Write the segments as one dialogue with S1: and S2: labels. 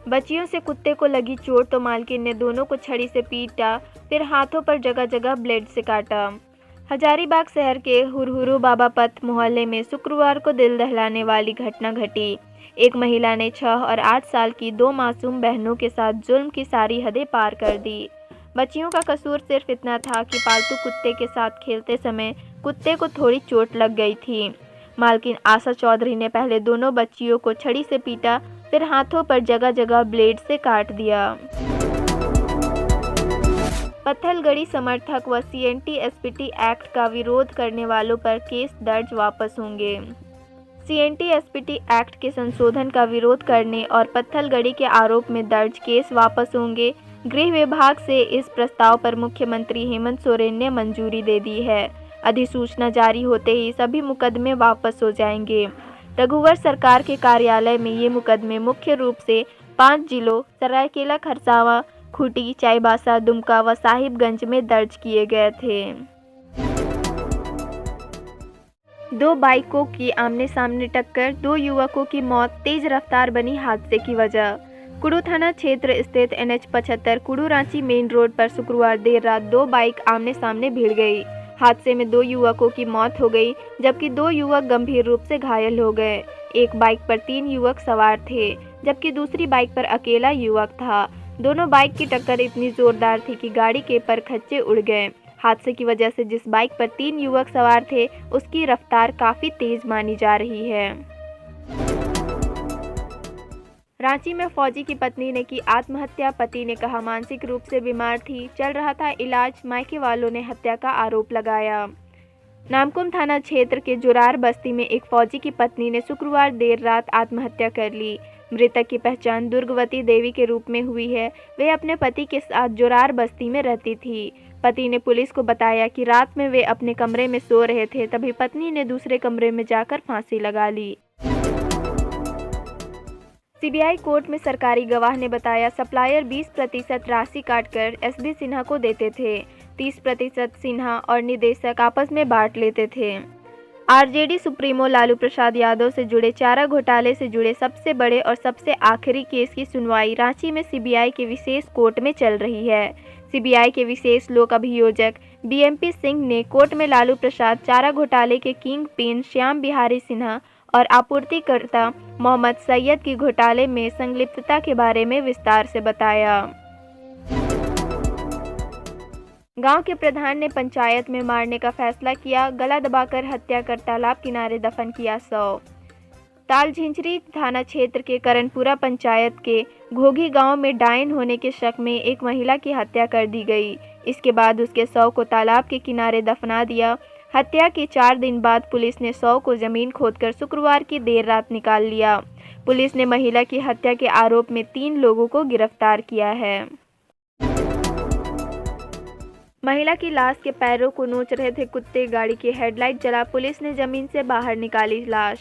S1: बच्चियों से कुत्ते को लगी चोट तो मालकिन ने दोनों को छड़ी से पीटा, फिर हाथों पर जगह जगह ब्लेड से काटा। हजारीबाग शहर के हुरहुरु बाबा पथ मोहल्ले में शुक्रवार को दिल दहलाने वाली घटना घटी। एक महिला ने 6 और 8 साल की 2 मासूम बहनों के साथ जुल्म की सारी हदें पार कर दी। बच्चियों का कसूर सिर्फ इतना था कि पालतू कुत्ते के साथ खेलते समय कुत्ते को थोड़ी चोट लग गई थी। मालकिन आशा चौधरी ने पहले दोनों बच्चियों को छड़ी से पीटा, फिर हाथों पर जगह जगह ब्लेड से काट दिया। पत्थलगड़ी समर्थक व CNT-SPT एक्ट का विरोध करने वालों पर केस दर्ज वापस होंगे। CNT-SPT एक्ट के संशोधन का विरोध करने और पत्थलगड़ी के आरोप में दर्ज केस वापस होंगे। गृह विभाग से इस प्रस्ताव पर मुख्यमंत्री हेमंत सोरेन ने मंजूरी दे दी है। अधिसूचना जारी होते ही सभी मुकदमे वापस हो जाएंगे। रघुवर सरकार के कार्यालय में ये मुकदमे मुख्य रूप से 5 जिलों सरायकेला, खरसावां, खूंटी, चाईबासा, दुमका व साहिबगंज में दर्ज किए गए थे। 2 बाइकों की आमने सामने टक्कर, 2 युवकों की मौत तेज रफ्तार बनी हादसे की वजह। कुडू थाना क्षेत्र स्थित NH 75 कुडू रांची मेन रोड पर शुक्रवार देर रात 2 बाइक आमने सामने भिड़ गई। हादसे में 2 युवकों की मौत हो गई, जबकि 2 युवक गंभीर रूप से घायल हो गए। एक बाइक पर 3 युवक सवार थे, जबकि दूसरी बाइक पर अकेला युवक था। दोनों बाइक की टक्कर इतनी जोरदार थी कि गाड़ी के परखच्चे उड़ गए। हादसे की वजह से जिस बाइक पर 3 युवक सवार थे, उसकी रफ्तार काफी तेज मानी जा रही है। रांची में फौजी की पत्नी ने की आत्महत्या। पति ने कहा मानसिक रूप से बीमार थी, चल रहा था इलाज। मायके वालों ने हत्या का आरोप लगाया। नामकुम थाना क्षेत्र के जुरार बस्ती में एक फौजी की पत्नी ने शुक्रवार देर रात आत्महत्या कर ली। मृतक की पहचान दुर्गवती देवी के रूप में हुई है। वे अपने पति के साथ जुरार बस्ती में रहती थी। पति ने पुलिस को बताया कि रात में वे अपने कमरे में सो रहे थे, तभी पत्नी ने दूसरे कमरे में जाकर फांसी लगा ली। CBI कोर्ट में सरकारी गवाह ने बताया सप्लायर 20% राशि काटकर SD सिन्हा को देते थे। 30% सिन्हा और निदेशक आपस में बांट लेते थे। RJD सुप्रीमो लालू प्रसाद यादव से जुड़े चारा घोटाले से जुड़े सबसे बड़े और सबसे आखिरी केस की सुनवाई रांची में CBI के विशेष कोर्ट में चल रही है। CBI के विशेष लोक अभियोजक BMP सिंह ने कोर्ट में लालू प्रसाद चारा घोटाले के किंग पिन श्याम बिहारी सिन्हा और आपूर्तिकर्ता मोहम्मद सैयद की घोटाले में संलिप्तता के बारे में विस्तार से बताया। गांव के प्रधान ने पंचायत में मारने का फैसला किया। गला दबाकर हत्या कर तालाब किनारे दफन किया शव। तालझिंझरी थाना क्षेत्र के करनपुरा पंचायत के घोघी गांव में डायन होने के शक में एक महिला की हत्या कर दी गई। इसके बाद उसके शव को तालाब के किनारे दफना दिया। हत्या के 4 दिन बाद पुलिस ने शव को जमीन खोदकर शुक्रवार की देर रात निकाल लिया। पुलिस ने महिला की हत्या के आरोप में 3 लोगों को गिरफ्तार किया है। महिला की लाश के पैरों को नोच रहे थे कुत्ते, गाड़ी की हेडलाइट जला पुलिस ने जमीन से बाहर निकाली लाश।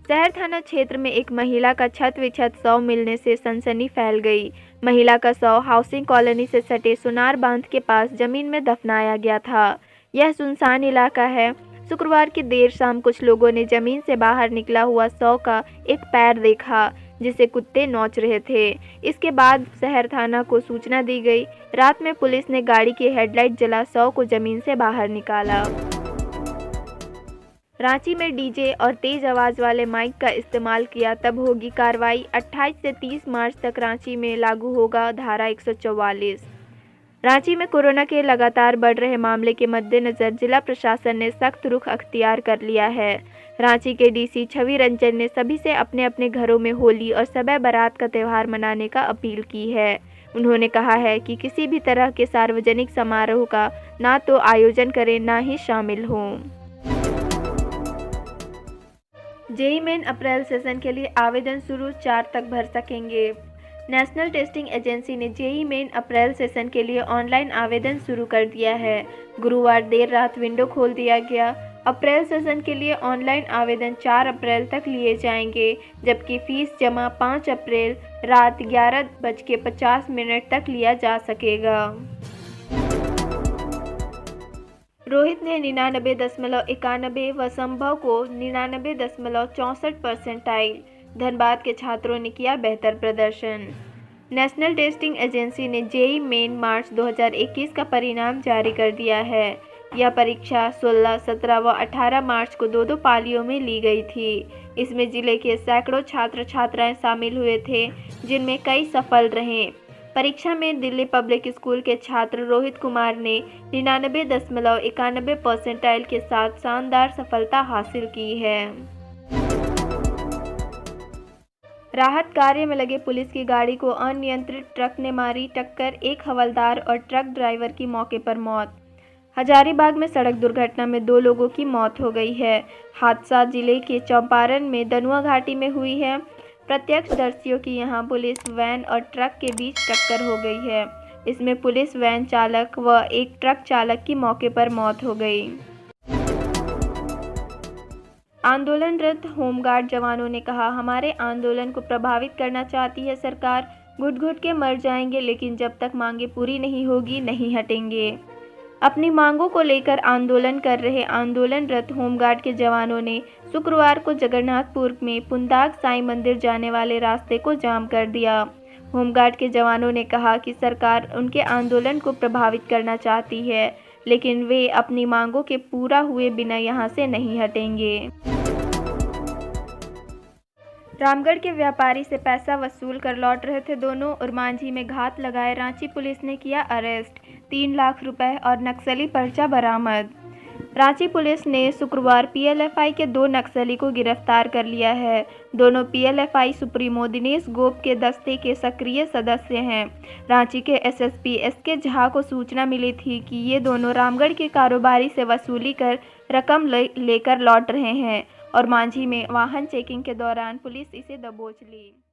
S1: शहर थाना क्षेत्र में एक महिला का छत विछत शव मिलने से सनसनी फैल गई। महिला का शव हाउसिंग कॉलोनी से सटे सुनार बांध के पास जमीन में दफनाया गया था। यह सुनसान इलाका है। शुक्रवार की देर शाम कुछ लोगों ने जमीन से बाहर निकला हुआ शव का एक पैर देखा, जिसे कुत्ते नोच रहे थे। इसके बाद शहर थाना को सूचना दी गई। रात में पुलिस ने गाड़ी की हेडलाइट जला शव को जमीन से बाहर निकाला। रांची में डीजे और तेज आवाज वाले माइक का इस्तेमाल किया तब होगी कार्रवाई। 28 से 30 मार्च तक रांची में लागू होगा धारा 144। रांची में कोरोना के लगातार बढ़ रहे मामले के मद्देनजर जिला प्रशासन ने सख्त रुख अख्तियार कर लिया है। रांची के DC छवि रंजन ने सभी से अपने अपने घरों में होली और शब बारात का त्यौहार मनाने का अपील की है। उन्होंने कहा है कि किसी भी तरह के सार्वजनिक समारोह का ना तो आयोजन करें, ना ही शामिल हों। JEE मेन अप्रैल सेशन के लिए आवेदन शुरू, 4 तक भर सकेंगे। नेशनल टेस्टिंग एजेंसी ने JEE मेन अप्रैल सेशन के लिए ऑनलाइन आवेदन शुरू कर दिया है। गुरुवार देर रात विंडो खोल दिया गया। अप्रैल सेशन के लिए ऑनलाइन आवेदन 4 अप्रैल तक लिए जाएंगे, जबकि फीस जमा 5 अप्रैल रात 11:50 तक लिया जा सकेगा। रोहित ने 99.91 व संभव को 99.64 परसेंटाइल। धनबाद के छात्रों ने किया बेहतर प्रदर्शन। नेशनल टेस्टिंग एजेंसी ने जेईई मेन मार्च 2021 का परिणाम जारी कर दिया है। यह परीक्षा 16, 17 व 18 मार्च को दो पालियों में ली गई थी। इसमें जिले के सैकड़ों छात्र छात्राएं शामिल हुए थे, जिनमें कई सफल रहे। परीक्षा में दिल्ली पब्लिक स्कूल के छात्र रोहित कुमार ने 99.91% के साथ शानदार सफलता हासिल की है। राहत कार्य में लगे पुलिस की गाड़ी को अनियंत्रित ट्रक ने मारी टक्कर, एक हवलदार और ट्रक ड्राइवर की मौके पर मौत। हजारीबाग में सड़क दुर्घटना में 2 लोगों की मौत हो गई है। हादसा जिले के चंपारण में दनुआ घाटी में हुई है। प्रत्यक्षदर्शियों की यहां पुलिस वैन और ट्रक के बीच टक्कर हो गई है। इसमें पुलिस वैन चालक व एक ट्रक चालक की मौके पर मौत हो गई। आंदोलनरत होमगार्ड जवानों ने कहा, हमारे आंदोलन को प्रभावित करना चाहती है सरकार। घुट घुट के मर जाएंगे, लेकिन जब तक मांगे पूरी नहीं होगी नहीं हटेंगे। अपनी मांगों को लेकर आंदोलन कर रहे आंदोलनरत होमगार्ड के जवानों ने शुक्रवार को जगन्नाथपुर में पुंदाग साईं मंदिर जाने वाले रास्ते को जाम कर दिया। होमगार्ड के जवानों ने कहा कि सरकार उनके आंदोलन को प्रभावित करना चाहती है, लेकिन वे अपनी मांगों के पूरा हुए बिना यहां से नहीं हटेंगे। रामगढ़ के व्यापारी से पैसा वसूल कर लौट रहे थे दोनों और मांझी में घात लगाए रांची पुलिस ने किया अरेस्ट। 3 लाख रुपए और नक्सली पर्चा बरामद। रांची पुलिस ने शुक्रवार पीएलएफआई के 2 नक्सली को गिरफ्तार कर लिया है। दोनों पीएलएफआई सुप्रीमो दिनेश गोप के दस्ते के सक्रिय सदस्य हैं। रांची के एसएसपी एसके झा को सूचना मिली थी कि ये दोनों रामगढ़ के कारोबारी से वसूली कर रकम लेकर लौट रहे हैं और मांझी में वाहन चेकिंग के दौरान पुलिस इसे दबोच ली।